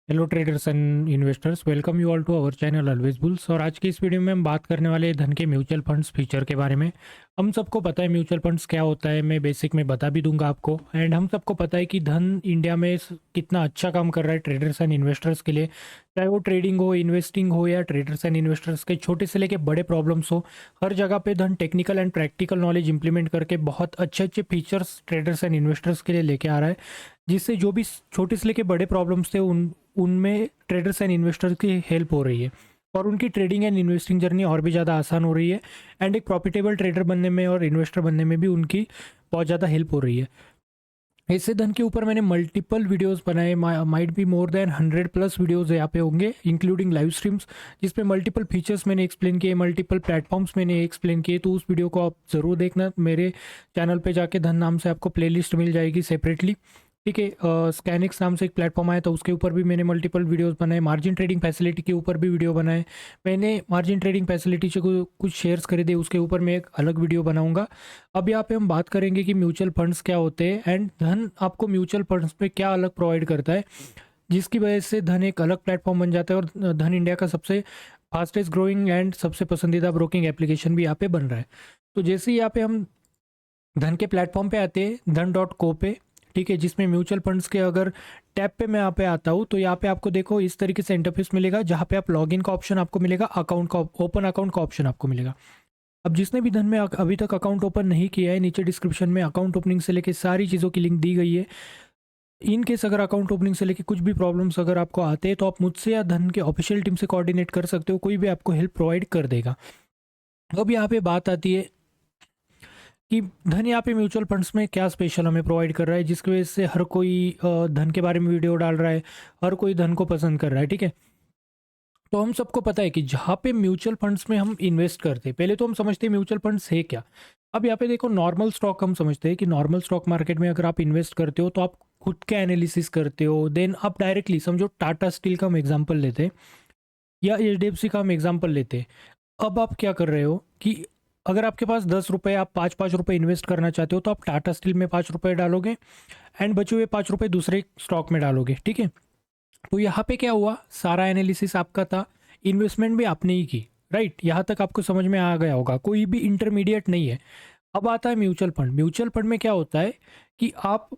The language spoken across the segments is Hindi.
Hello traders and investors, welcome you all to our channel Always Bulls. और आज की इस वीडियो में हम बात करने वाले हैं धन के म्यूचुअल फंड्स फीचर के बारे में। हम सबको पता है म्यूचुअल फंड्स क्या होता है, मैं बेसिक में बता भी दूंगा आपको। एंड हम सबको पता है कि धन इंडिया में कितना अच्छा काम कर रहा है ट्रेडर्स एंड इन्वेस्टर्स के लिए, चाहे वो ट्रेडिंग हो, इन्वेस्टिंग हो, या ट्रेडर्स एंड इन्वेस्टर्स के छोटे से लेके बड़े प्रॉब्लम्स हो। हर जगह पे धन technical and practical knowledge implement करके बहुत अच्छे अच्छे फीचर्स ट्रेडर्स एंड इन्वेस्टर्स के लिए लेके आ रहा है, जिससे जो भी छोटे से लेके बड़े प्रॉब्लम्स थे उनमें ट्रेडर्स एंड इन्वेस्टर्स की हेल्प हो रही है, और उनकी ट्रेडिंग एंड इन्वेस्टिंग जर्नी और भी ज़्यादा आसान हो रही है। एंड एक प्रॉफिटेबल ट्रेडर बनने में और इन्वेस्टर बनने में भी उनकी बहुत ज़्यादा हेल्प हो रही है। इससे धन के ऊपर मैंने मल्टीपल वीडियोस बनाए, might be more than 100+ videos यहाँ पे होंगे, इंक्लूडिंग लाइव स्ट्रीम्स, जिसमें मल्टीपल फीचर्स मैंने एक्सप्लेन किए, मल्टीपल प्लेटफॉर्म्स मैंने एक्सप्लेन किए। तो उस वीडियो को आप ज़रूर देखना, मेरे चैनल पे जाके धन नाम से आपको प्लेलिस्ट मिल जाएगी सेपरेटली। ठीक है, स्कैनिक्स नाम से एक प्लेटफॉर्म आया, तो उसके ऊपर भी मैंने मल्टीपल वीडियोस बनाए। मार्जिन ट्रेडिंग फैसिलिटी के ऊपर भी वीडियो बनाए। मैंने मार्जिन ट्रेडिंग फैसिलिटी से कुछ शेयर्स खरीदे, उसके ऊपर मैं एक अलग वीडियो बनाऊंगा। अब यहाँ पे हम बात करेंगे कि म्यूचुअल फंड्स क्या होते हैं एंड धन आपको म्यूचुअल फंड्स पे क्या अलग प्रोवाइड करता है, जिसकी वजह से धन एक अलग प्लेटफॉर्म बन जाता है, और धन इंडिया का सबसे फास्टेस्ट ग्रोइंग एंड सबसे पसंदीदा ब्रोकिंग एप्लीकेशन भी यहाँ पे बन रहा है। तो जैसे ही यहाँ पे हम धन के प्लेटफॉर्म पे आते हैं, धन.co पे, ठीक है, जिसमें म्यूचुअल फंड्स के अगर टैब पे मैं यहाँ पे आता हूँ, तो यहाँ पे आपको देखो इस तरीके से इंटरफेस मिलेगा, जहाँ पे आप लॉगिन का ऑप्शन आपको मिलेगा, अकाउंट का ओपन अकाउंट का ऑप्शन आपको मिलेगा। अब जिसने भी धन में अभी तक अकाउंट ओपन नहीं किया है, नीचे डिस्क्रिप्शन में अकाउंट ओपनिंग से लेके सारी चीज़ों की लिंक दी गई है। इन केस अगर अकाउंट ओपनिंग से लेके कुछ भी प्रॉब्लम्स अगर आपको आते हैं, तो आप मुझसे या धन के ऑफिशियल टीम से कोऑर्डिनेट कर सकते हो, कोई भी आपको हेल्प प्रोवाइड कर देगा। अब यहाँ पे बात आती है कि धन यहाँ पे म्यूचुअल फंड्स में क्या स्पेशल हमें प्रोवाइड कर रहा है, जिसकी वजह से हर कोई धन के बारे में वीडियो डाल रहा है, हर कोई धन को पसंद कर रहा है। ठीक है, तो हम सबको पता है कि जहाँ पे म्यूचुअल फंड्स में हम इन्वेस्ट करते हैं, पहले तो हम समझते हैं म्यूचुअल फंड्स है क्या। अब यहाँ पे देखो, नॉर्मल स्टॉक हम समझते हैं कि नॉर्मल स्टॉक मार्केट में अगर आप इन्वेस्ट करते हो, तो आप खुद के एनालिसिस करते हो, देन आप डायरेक्टली समझो टाटा स्टील का हम एग्जाम्पल लेते हैं, या एचडीएफसी का हम एग्जाम्पल लेते हैं। अब आप क्या कर रहे हो कि अगर आपके पास 10 रुपये, आप 5-5 रुपये इन्वेस्ट करना चाहते हो, तो आप टाटा स्टील में 5 रुपये डालोगे एंड बचे हुए 5 रुपये दूसरे स्टॉक में डालोगे। ठीक है, तो यहाँ पे क्या हुआ, सारा एनालिसिस आपका था, इन्वेस्टमेंट भी आपने ही की। राइट, यहाँ तक आपको समझ में आ गया होगा, कोई भी इंटरमीडिएट नहीं है। अब आता है म्यूचुअल फंड। म्यूचुअल फंड में क्या होता है कि आप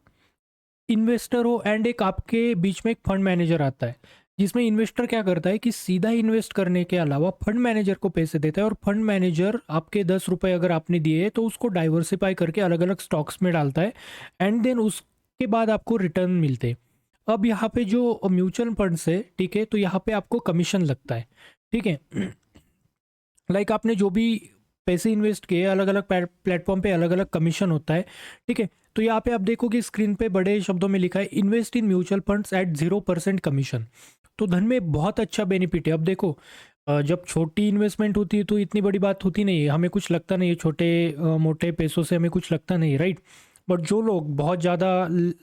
इन्वेस्टर हो एंड एक आपके बीच में एक फंड मैनेजर आता है, जिसमें इन्वेस्टर क्या करता है कि सीधा इन्वेस्ट करने के अलावा फंड मैनेजर को पैसे देता है, और फंड मैनेजर आपके 10 रुपये अगर आपने दिए, तो उसको डाइवर्सिफाई करके अलग अलग स्टॉक्स में डालता है, एंड देन उसके बाद आपको रिटर्न मिलते हैं। अब यहाँ पे जो म्यूचुअल फंड्स है, ठीक है, तो यहाँ पे आपको कमीशन लगता है। ठीक है, लाइक आपने जो भी पैसे इन्वेस्ट किए, अलग अलग प्लेटफॉर्म पे अलग अलग कमीशन होता है। ठीक है, तो यहाँ पे आप देखोगे स्क्रीन पे बड़े शब्दों में लिखा है, invest in mutual funds at 0% commission. तो धन में बहुत अच्छा बेनिफिट है। अब देखो, जब छोटी इन्वेस्टमेंट होती है तो इतनी बड़ी बात होती नहीं है, हमें कुछ लगता नहीं है, छोटे मोटे पैसों से हमें कुछ लगता नहीं, राइट। बट जो लोग बहुत ज़्यादा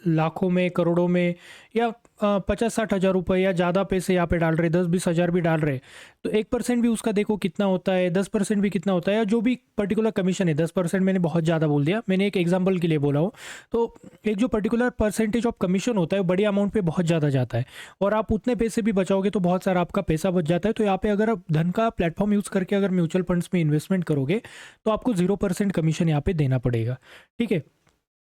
लाखों में, करोड़ों में, या 50-60 हज़ार रुपये या ज़्यादा पैसे यहाँ पे डाल रहे, 10-20 हज़ार भी डाल रहे, तो 1% भी उसका देखो कितना होता है, 10% भी कितना होता है, या जो भी पर्टिकुलर कमीशन है। 10% मैंने बहुत ज़्यादा बोल दिया, मैंने एक एग्जांपल के लिए बोला हूँ। तो एक जो पर्टिकुलर परसेंटेज ऑफ कमीशन होता है, वो बड़ी अमाउंट पे बहुत ज़्यादा जाता है, और आप उतने पैसे भी बचाओगे तो बहुत सारा आपका पैसा बच जाता है। तो यहाँ पे अगर आप धन का प्लेटफॉर्म यूज़ करके अगर म्यूचुअल फंड्स में इन्वेस्टमेंट करोगे, तो आपको 0% कमीशन यहाँ पे देना पड़ेगा। ठीक है,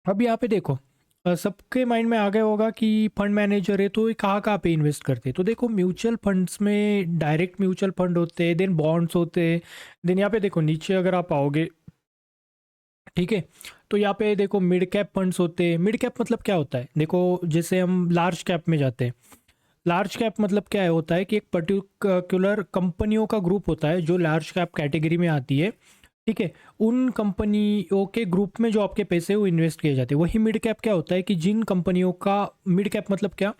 अब यहाँ पे देखो, सबके माइंड में आ गया होगा कि फंड मैनेजर है तो ये कहाँ कहाँ पे इन्वेस्ट करते हैं। तो देखो, म्यूचुअल फंड्स में डायरेक्ट म्यूचुअल फंड होते हैं, देन बॉन्ड्स होते हैं, देन यहाँ पे देखो नीचे अगर आप आओगे, ठीक है, तो यहाँ पे देखो मिड कैप फंड्स होते हैं। मिड कैप मतलब क्या होता है, देखो जैसे हम लार्ज कैप में जाते हैं। लार्ज कैप मतलब क्या है, होता है कि एक पर्टिकुलर कंपनियों का ग्रुप होता है जो लार्ज कैप कैटेगरी में आती है। ठीक है, उन कंपनियों के ग्रुप में जो आपके पैसे वो इन्वेस्ट किए जाते हैं। वही मिड कैप क्या होता है कि जिन कंपनियों का, मिड कैप मतलब क्या,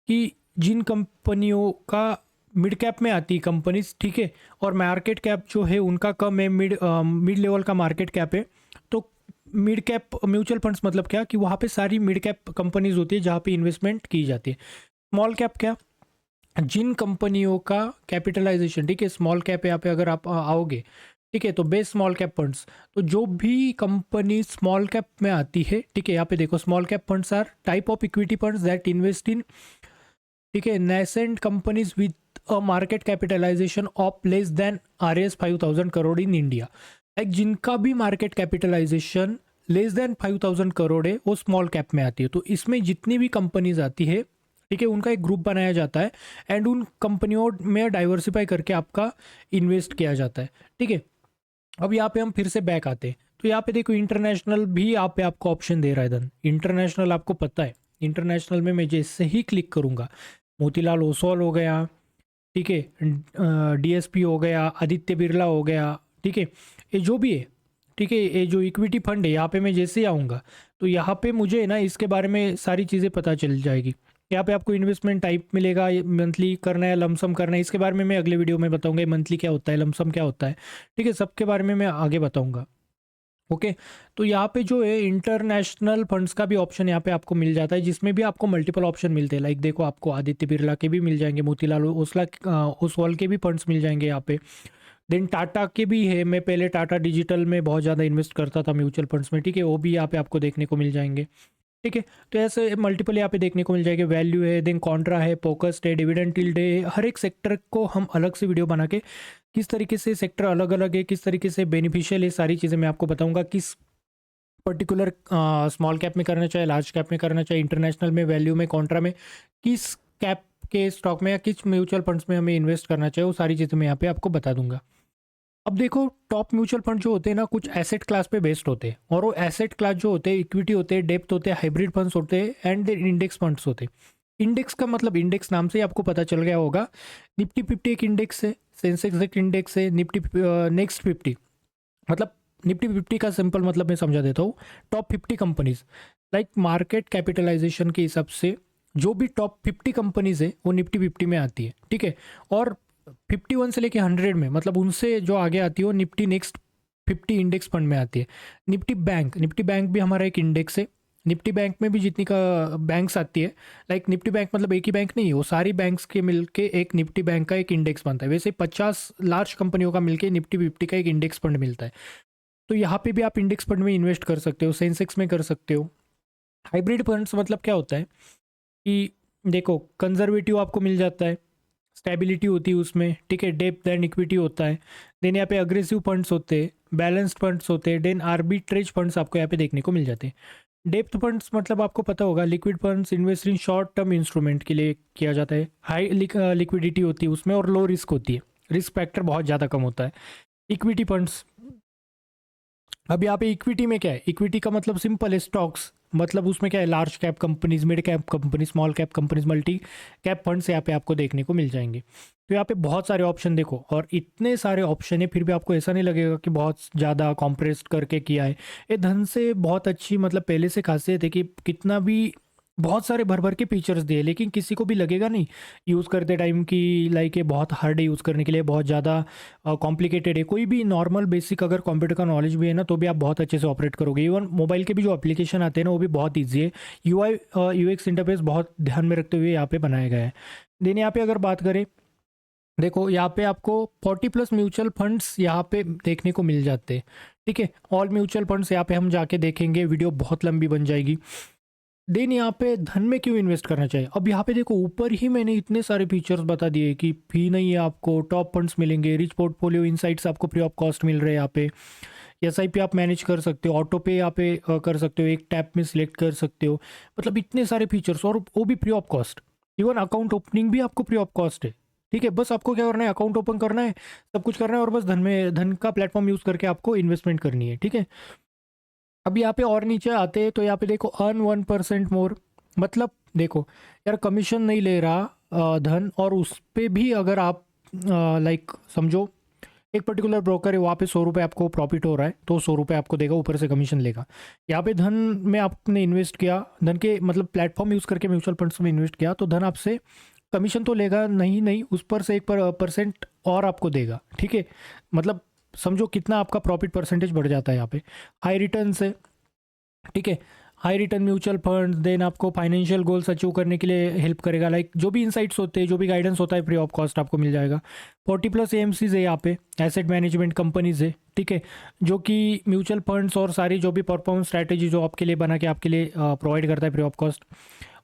कि जिन कंपनियों का मिड कैप में आती है कंपनीज, ठीक है, और मार्केट कैप जो है उनका कम है, मिड लेवल का मार्केट कैप है। तो मिड कैप म्यूचुअल फंड्स मतलब क्या, कि वहाँ पे सारी मिड कैप कंपनीज होती है जहाँ पे इन्वेस्टमेंट की जाती है। स्मॉल कैप क्या, जिन कंपनियों का कैपिटलाइजेशन, ठीक है, स्मॉल कैप यहाँ पे अगर आप आओगे, ठीक है, तो बेस स्मॉल कैप फंड्स, तो जो भी कंपनी स्मॉल कैप में आती है, ठीक है, यहाँ पे देखो small cap funds are type of equity funds that invest in ठीक है, nascent companies with a market capitalisation of less than RS 5,000 crore in India. Like जिनका भी market capitalisation less than 5,000 crore है वो स्मॉल कैप में आती है। तो इसमें जितनी भी कंपनीज आती है, ठीक है, उनका एक ग्रुप बनाया जाता है एंड उन कंपनियों में डाइवर्सिफाई करके आपका इन्वेस्ट किया जाता है। ठीक है, अब यहाँ पे हम फिर से बैक आते हैं, तो यहाँ पे देखो इंटरनेशनल भी यहाँ पे आपको ऑप्शन दे रहा है। धन इंटरनेशनल आपको पता है, इंटरनेशनल में मैं जैसे ही क्लिक करूँगा, मोतीलाल ओसवाल हो गया, ठीक है, DSP हो गया, आदित्य बिरला हो गया, ठीक है, ये जो भी है, ठीक है, ये जो इक्विटी फंड है, यहाँ पे मैं जैसे ही आऊँगा तो यहाँ पे मुझे ना इसके बारे में सारी चीज़ें पता चल जाएगी। यहाँ पे आपको इन्वेस्टमेंट टाइप मिलेगा, मंथली करना है, लमसम करना है, इसके बारे में मैं अगले वीडियो में बताऊंगा मंथली क्या होता है, लमसम क्या होता है, ठीक है, सबके बारे में मैं आगे बताऊंगा। ओके, तो यहाँ पे जो है इंटरनेशनल फंड्स का भी ऑप्शन यहाँ पे आपको मिल जाता है, जिसमें भी आपको मल्टीपल ऑप्शन मिलते हैं। लाइक देखो, आपको आदित्य बिरला के भी मिल जाएंगे, मोतीलाल ओसवाल के भी फंड्स मिल जाएंगे यहाँ पे। देन टाटा के भी है, मैं पहले टाटा डिजिटल में बहुत ज़्यादा इन्वेस्ट करता था म्यूचुअल फंड्स में, ठीक है, वो भी यहाँ पे आपको देखने को मिल जाएंगे। ठीक है, तो ऐसे मल्टीपल यहाँ पे देखने को मिल जाएगा। वैल्यू है, देन कॉन्ट्रा है, फोकस्ड है, डिविडेंड टिल्ड है। हर एक सेक्टर को हम अलग से वीडियो बना के किस तरीके से सेक्टर अलग अलग है, किस तरीके से बेनिफिशियल है, सारी चीज़ें मैं आपको बताऊंगा। किस पर्टिकुलर स्मॉल कैप में करना चाहिए, लार्ज कैप में करना चाहिए, इंटरनेशनल में, वैल्यू में, कॉन्ट्रा में, किस कैप के स्टॉक में या किस म्यूचुअल फंड्स में हमें इन्वेस्ट करना चाहिए, वो सारी चीज़ें मैं यहाँ पे आपको बता दूंगा। अब देखो, टॉप म्यूचुअल फंड जो होते हैं ना, कुछ एसेट क्लास पे बेस्ड होते हैं, और वो एसेट क्लास जो होते हैं इक्विटी होते हैं, डेप्थ होते हैं, हाइब्रिड फंड्स होते हैं एंड इंडेक्स फंड्स होते हैं। इंडेक्स का मतलब, इंडेक्स नाम से ही आपको पता चल गया होगा, निफ्टी 50 एक इंडेक्स है, सेंसेक्स एक इंडेक्स है, निफ्टी नेक्स्ट 50, मतलब निफ्टी 50 का सिंपल मतलब मैं समझा देता हूँ, top 50 companies, like market capitalisation के हिसाब से जो भी टॉप 50 कंपनीज है वो निफ्टी 50 में आती है। ठीक है, और 51 से लेके 100 में, मतलब उनसे जो आगे आती है वो निफ्टी नेक्स्ट 50 इंडेक्स फंड में आती है। निफ्टी बैंक भी हमारा एक इंडेक्स है। निफ्टी बैंक में भी जितनी का बैंक्स आती है, लाइक निफ्टी बैंक मतलब एक ही बैंक नहीं है, वो सारी बैंक्स के मिलके एक निफ्टी बैंक का एक इंडेक्स बनता है। वैसे 50 लार्ज कंपनियों का मिलके निफ्टी 50 का एक इंडेक्स फंड मिलता है। तो यहाँ पे भी आप इंडेक्स फंड में इन्वेस्ट कर सकते हो, सेंसेक्स में कर सकते हो। हाइब्रिड फंड्स मतलब क्या होता है कि देखो, कंजर्वेटिव आपको मिल जाता है, स्टेबिलिटी होती है उसमें, ठीक है, डेप्थ एंड इक्विटी होता है। देन यहाँ पे अग्रेसिव फंड्स होते हैं, बैलेंस्ड फंड्स होते हैं, देन आर्बिट्रेज फंड्स आपको यहाँ पे देखने को मिल जाते हैं। डेप्थ फंड्स मतलब आपको पता होगा, liquid funds invest in short term instrument के लिए किया जाता है। हाई लिक्विडिटी होती है उसमें और लो रिस्क होती है, रिस्क फैक्टर बहुत ज़्यादा कम होता है। इक्विटी फंड्स, अब यहाँ पे इक्विटी में क्या है, इक्विटी का मतलब सिंपल है, स्टॉक्स, मतलब उसमें क्या है, large cap companies, mid cap company, small cap companies, multi cap funds यहाँ पे आपको देखने को मिल जाएंगे। तो यहाँ पे बहुत सारे ऑप्शन देखो, और इतने सारे ऑप्शन है फिर भी आपको ऐसा नहीं लगेगा कि बहुत ज़्यादा कॉम्प्रेस्ड करके किया है। ये धन से बहुत अच्छी, मतलब पहले से खासियत है कि कितना भी बहुत सारे भर भर के फीचर्स दिए, लेकिन किसी को भी लगेगा नहीं यूज़ करते टाइम कि लाइक ये बहुत हार्ड है यूज़ करने के लिए, बहुत ज़्यादा कॉम्प्लिकेटेड है। कोई भी नॉर्मल बेसिक अगर कंप्यूटर का नॉलेज भी है ना, तो भी आप बहुत अच्छे से ऑपरेट करोगे। इवन मोबाइल के भी जो एप्लीकेशन आते हैं ना, वो भी बहुत ईजी है। यूएक्स इंटरफेस बहुत ध्यान में रखते हुए यहाँ पे बनाया गया है। देन यहाँ पे अगर बात करें, देखो यहाँ पे आपको 40+ म्यूचुअल फंड्स यहाँ पे देखने को मिल जाते हैं। ठीक है, ऑल म्यूचुअल फंड्स यहाँ पे हम जाके देखेंगे, वीडियो बहुत लंबी बन जाएगी। देन यहाँ पे धन में क्यों इन्वेस्ट करना चाहिए, अब यहाँ पे देखो ऊपर ही मैंने इतने सारे फीचर्स बता दिए कि फी नहीं है आपको, टॉप फंड्स मिलेंगे, रिच पोर्टफोलियो इनसाइट्स आपको फ्री ऑफ कॉस्ट मिल रहे हैं यहाँ पे, SIP आप मैनेज कर सकते हो, ऑटो पे यहाँ पे कर सकते हो, एक टैप में सिलेक्ट कर सकते हो, मतलब इतने सारे फीचर्स, और वो भी free of cost. Even account opening भी आपको फ्री ऑफ कॉस्ट है। ठीक है, बस आपको क्या करना है, अकाउंट ओपन करना है, सब कुछ करना है, और बस धन का प्लेटफॉर्म यूज़ करके आपको इन्वेस्टमेंट करनी है। ठीक है, अब यहाँ पे और नीचे आते हैं तो यहाँ पे देखो अर्न 1% मोर, मतलब देखो यार कमीशन नहीं ले रहा धन, और उस पर भी अगर आप लाइक समझो एक पर्टिकुलर ब्रोकर है, वहाँ पे 100 रुपये आपको प्रॉफिट हो रहा है, तो 100 रुपये आपको देगा, ऊपर से कमीशन लेगा। यहाँ पे धन में आपने इन्वेस्ट किया, धन के मतलब प्लेटफॉर्म यूज़ करके म्यूचुअल फंड्स में इन्वेस्ट किया, तो धन आपसे कमीशन तो लेगा नहीं, उस पर से 1% और आपको देगा। ठीक है, मतलब समझो कितना आपका प्रॉफिट परसेंटेज बढ़ जाता है यहाँ पे। हाई रिटर्न से, ठीक है, high return mutual fund then आपको फाइनेंशियल गोल्स अचीव करने के लिए हेल्प करेगा। लाइक जो भी इंसाइट्स होते हैं, जो भी गाइडेंस होता है, फ्री ऑफ कॉस्ट आपको मिल जाएगा। 40+ AMCs है यहाँ पे, एसेट मैनेजमेंट कंपनीज है, ठीक है, जो कि म्यूचुअल फंड्स और सारी जो भी परफॉर्मेंस स्ट्रैटेजी जो आपके लिए बना के आपके लिए प्रोवाइड करता है free of cost.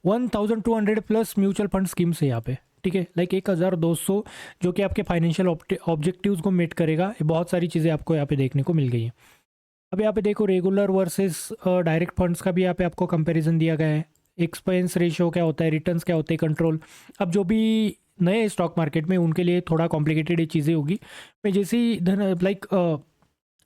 1200 plus mutual fund schemes है यहाँ पे, ठीक है। लाइक 1200 जो कि आपके फाइनेंशियल ऑब्जेक्टिव्स को मीट करेगा। ये बहुत सारी चीज़ें आपको यहाँ पे देखने को मिल गई हैं। अब यहाँ पे देखो रेगुलर वर्सेस डायरेक्ट फंड्स का भी यहाँ पे आपको कंपैरिजन दिया गया है। एक्सपेंस रेशियो क्या होता है, रिटर्न्स क्या होते हैं, कंट्रोल। अब जो भी नए स्टॉक मार्केट में उनके लिए थोड़ा कॉम्प्लिकेटेड ये चीज़ें होगी। मैं जैसे ही लाइक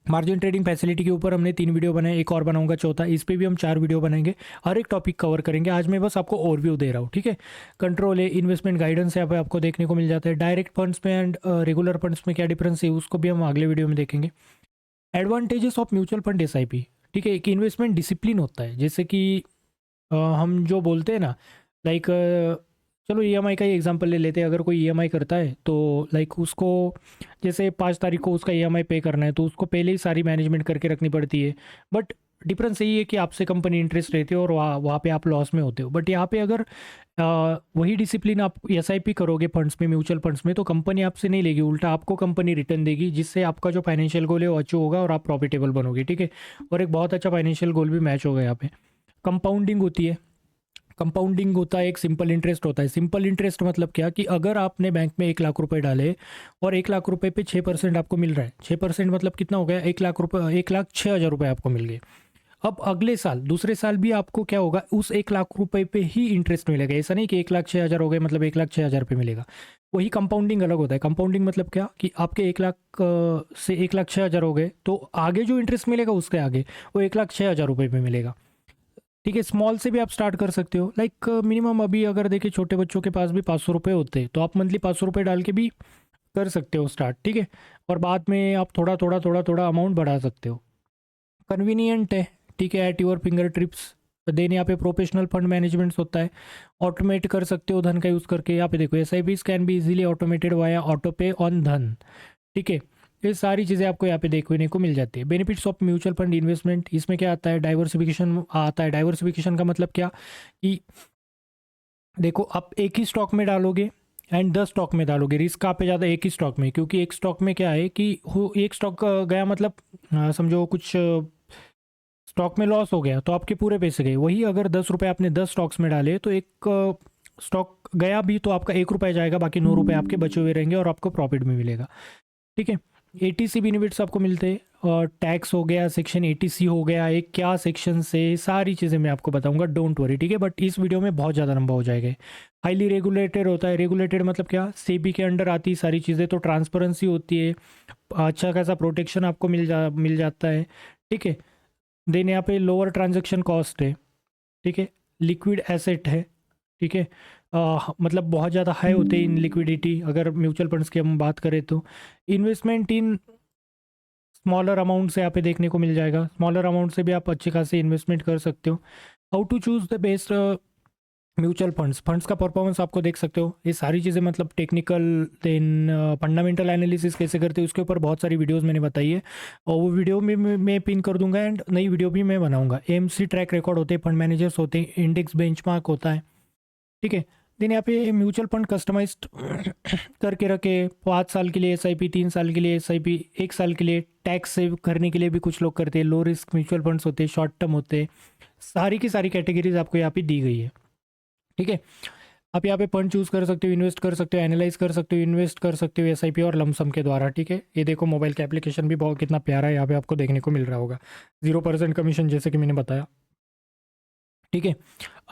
मार्जिन ट्रेडिंग फैसिलिटी के ऊपर हमने 3 वीडियो बनाए, एक और बनाऊंगा चौथा, इस पे भी हम 4 वीडियो बनाएंगे, हर एक टॉपिक कवर करेंगे। आज मैं बस आपको ओवरव्यू दे रहा हूँ, ठीक है। कंट्रोल है, इन्वेस्टमेंट गाइडेंस यहाँ पे आपको देखने को मिल जाता है। डायरेक्ट फंड्स में एंड रेगुलर फंड्स में क्या डिफरेंस है उसको भी हम अगले वीडियो में देखेंगे। Advantages of mutual fund SIP, ठीक है। एक इन्वेस्टमेंट डिसिप्लिन होता है, जैसे कि हम जो बोलते हैं ना, लाइक चलो ईएमआई का ही एग्जांपल ले लेते हैं। अगर कोई ईएमआई करता है तो लाइक उसको जैसे 5 तारीख को उसका ईएमआई पे करना है, तो उसको पहले ही सारी मैनेजमेंट करके रखनी पड़ती है। बट डिफरेंस यही है कि आपसे कंपनी इंटरेस्ट रहती है और वहाँ पे आप लॉस में होते हो। बट यहाँ पे अगर वही डिसिप्लिन आप एसआईपी करोगे फंड्स में, म्यूचुअल फंड्स में, तो कंपनी आपसे नहीं लेगी, उल्टा आपको कंपनी रिटर्न देगी, जिससे आपका जो फाइनेंशियल गोल है वो अचीव होगा और आप प्रॉफिटेबल बनोगे, ठीक है। और एक बहुत अच्छा फाइनेंशियल गोल भी मैच होगा यहाँ पे। कंपाउंडिंग होती है। कंपाउंडिंग होता है, एक सिंपल इंटरेस्ट होता है। सिंपल इंटरेस्ट मतलब क्या कि अगर आपने बैंक में 1 लाख रुपए डाले और 1 लाख रुपए पे 6% आपको मिल रहा है, 6% मतलब कितना हो गया, 1 लाख रुपए, 1,06,000 रुपये आपको मिल गए। अब अगले साल दूसरे साल भी आपको क्या होगा, उस 1 लाख रुपए पे ही इंटरेस्ट मिलेगा। ऐसा नहीं कि 1,06,000 हो गए मतलब 1,06,000 रुपये मिलेगा। वही कंपाउंडिंग अलग होता है। कंपाउंडिंग मतलब क्या कि आपके 1 लाख से 1,06,000 हो गए, तो आगे जो इंटरेस्ट मिलेगा उसके आगे वो 1,06,000 रुपये पे मिलेगा, ठीक है। स्मॉल से भी आप स्टार्ट कर सकते हो। लाइक मिनिमम अभी अगर देखिए छोटे बच्चों के पास भी 500 रुपये होते हैं, तो आप मंथली 500 रुपये डाल के भी कर सकते हो स्टार्ट, ठीक है। और बाद में आप थोड़ा थोड़ा थोड़ा थोड़ा अमाउंट बढ़ा सकते हो। कन्वीनियंट है, ठीक है, at your fingertips. Then यहाँ पे प्रोफेशनल फंड मैनेजमेंट होता है, ऑटोमेट कर सकते हो धन का यूज़ करके। यहाँ पे देखो S I Ps can be easily automated via auto pay on Dhan, ठीक है। ये सारी चीज़ें आपको यहाँ पे देखने को मिल जाती है। Benefits of mutual fund investment, इसमें क्या आता है, डाइवर्सिफिकेशन आता है। डाइवर्सिफिकेशन का मतलब क्या कि देखो आप एक ही स्टॉक में डालोगे एंड 10 स्टॉक में डालोगे, रिस्क आप पे ज़्यादा एक ही स्टॉक में, क्योंकि एक स्टॉक में क्या है कि एक स्टॉक गया मतलब समझो कुछ स्टॉक में लॉस हो गया तो आपके पूरे पैसे गए। वही अगर 10 रुपये आपने 10 स्टॉक्स में डाले तो एक स्टॉक गया भी तो आपका 1 रुपये जाएगा, बाकी 9 रुपये आपके बचे हुए रहेंगे और आपको प्रॉफिट में मिलेगा, ठीक है। एटीसी बेनिफिट्स आपको मिलते हैं, और टैक्स हो गया, सेक्शन एटीसी हो गया, एक क्या सेक्शन से, सारी चीज़ें मैं आपको बताऊंगा, डोंट वरी, ठीक है। बट इस वीडियो में बहुत ज़्यादा लंबा हो जाएगा। हाईली रेगुलेटेड होता है। रेगुलेटेड मतलब क्या, सेबी के अंडर आती है सारी चीज़ें, तो ट्रांसपेरेंसी होती है, अच्छा खासा प्रोटेक्शन आपको मिल जाता है, ठीक है। देन यहाँ पे लोअर ट्रांजेक्शन कॉस्ट है, ठीक है। लिक्विड एसेट है, ठीक है। मतलब बहुत ज़्यादा हाई होते हैं इन लिक्विडिटी अगर म्यूचुअल फंड्स की हम बात करें तो। इन्वेस्टमेंट इन स्मॉलर अमाउंट से यहाँ पे देखने को मिल जाएगा। स्मॉलर अमाउंट से भी आप अच्छे खासे इन्वेस्टमेंट कर सकते हो। How to choose the best mutual funds का परफॉर्मेंस आपको देख सकते हो। ये सारी चीज़ें मतलब टेक्निकल, देन फंडामेंटल एनालिसिस कैसे करते हैं उसके ऊपर बहुत सारी वीडियोस मैंने बताई है, और वो वीडियो में मैं पिन कर दूंगा, एंड नई वीडियो भी मैं बनाऊंगा। एएमसी ट्रैक रिकॉर्ड होते हैं, फंड मैनेजर्स होते हैं, इंडेक्स बेंचमार्क होता है, ठीक है। देन यहाँ पे म्यूचुअल फंड कस्टमाइज्ड करके रखे, 5 साल के लिए एसआईपी, 3 साल के लिए एसआईपी, 1 साल के लिए टैक्स सेव करने के लिए भी कुछ लोग करते हैं। लो रिस्क म्यूचुअल फंड्स होते हैं, शॉर्ट टर्म होते हैं, सारी की सारी कैटेगरीज आपको यहाँ पे दी गई है, ठीक है। आप यहाँ पे फंड चूज कर सकते हो, इन्वेस्ट कर सकते हो, एनालाइज कर सकते हो, इन्वेस्ट कर सकते हो एसआईपी और लमसम के द्वारा, ठीक है। ये देखो मोबाइल का एप्लीकेशन भी बहुत कितना प्यारा है, यहाँ पे आपको देखने को मिल रहा होगा। 0% कमीशन जैसे कि मैंने बताया, ठीक है।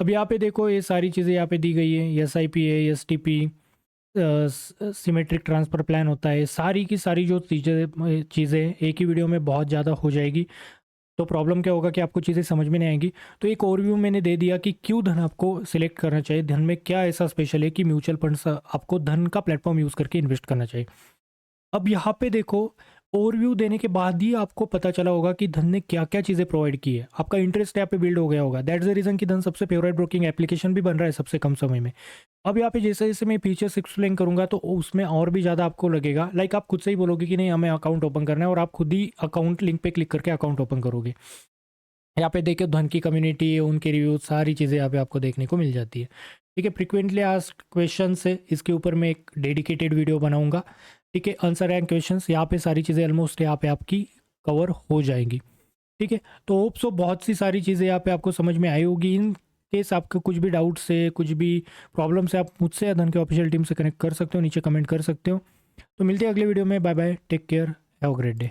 अब यहाँ पे देखो ये सारी चीज़ें यहाँ पे दी गई है। एस आई पी है, S T P, symmetric transfer plan होता है, सारी की सारी जो चीज़ें एक ही वीडियो में बहुत ज़्यादा हो जाएगी, तो प्रॉब्लम क्या होगा कि आपको चीज़ें समझ में नहीं आएंगी। तो एक ओवरव्यू मैंने दे दिया कि क्यों धन आपको सिलेक्ट करना चाहिए, धन में क्या ऐसा स्पेशल है कि म्यूचुअल फंड्स आपको धन का प्लेटफॉर्म यूज़ करके इन्वेस्ट करना चाहिए। अब यहाँ पे देखो ओवरव्यू देने के बाद ही आपको पता चला होगा कि धन ने क्या क्या चीज़ें प्रोवाइड की है, आपका इंटरेस्ट यहाँ पे बिल्ड हो गया होगा। दैट्स द रीज़न कि धन सबसे फेवरेट ब्रोकिंग एप्लीकेशन भी बन रहा है सबसे कम समय में। अब यहाँ पे जैसे जैसे मैं फीचर्स एक्सप्लेन करूंगा तो उसमें और भी ज़्यादा आपको लगेगा, लाइक आप खुद से ही बोलोगे कि नहीं हमें अकाउंट ओपन करना है, और आप खुद ही अकाउंट लिंक पे क्लिक करके अकाउंट ओपन करोगे। यहाँ पे देखिए धन की कम्युनिटी, उनके रिव्यू, सारी चीज़ें यहाँ पे आपको देखने को मिल जाती है, ठीक है। फ्रिक्वेंटली आस्क्ड क्वेश्चन है, इसके ऊपर मैं एक डेडिकेटेड वीडियो बनाऊंगा, ठीक है। आंसर एंड क्वेश्चंस, यहाँ पे सारी चीज़ें ऑलमोस्ट यहाँ पे आपकी कवर हो जाएंगी, ठीक है। तो होप सो बहुत सी सारी चीज़ें यहाँ पे आपको समझ में आई होगी। इन केस आपके कुछ भी डाउट्स है, कुछ भी प्रॉब्लम से, आप मुझसे या धन के ऑफिशियल टीम से कनेक्ट कर सकते हो, नीचे कमेंट कर सकते हो। तो मिलते हैं अगले वीडियो में। Bye bye, take care, have a great day.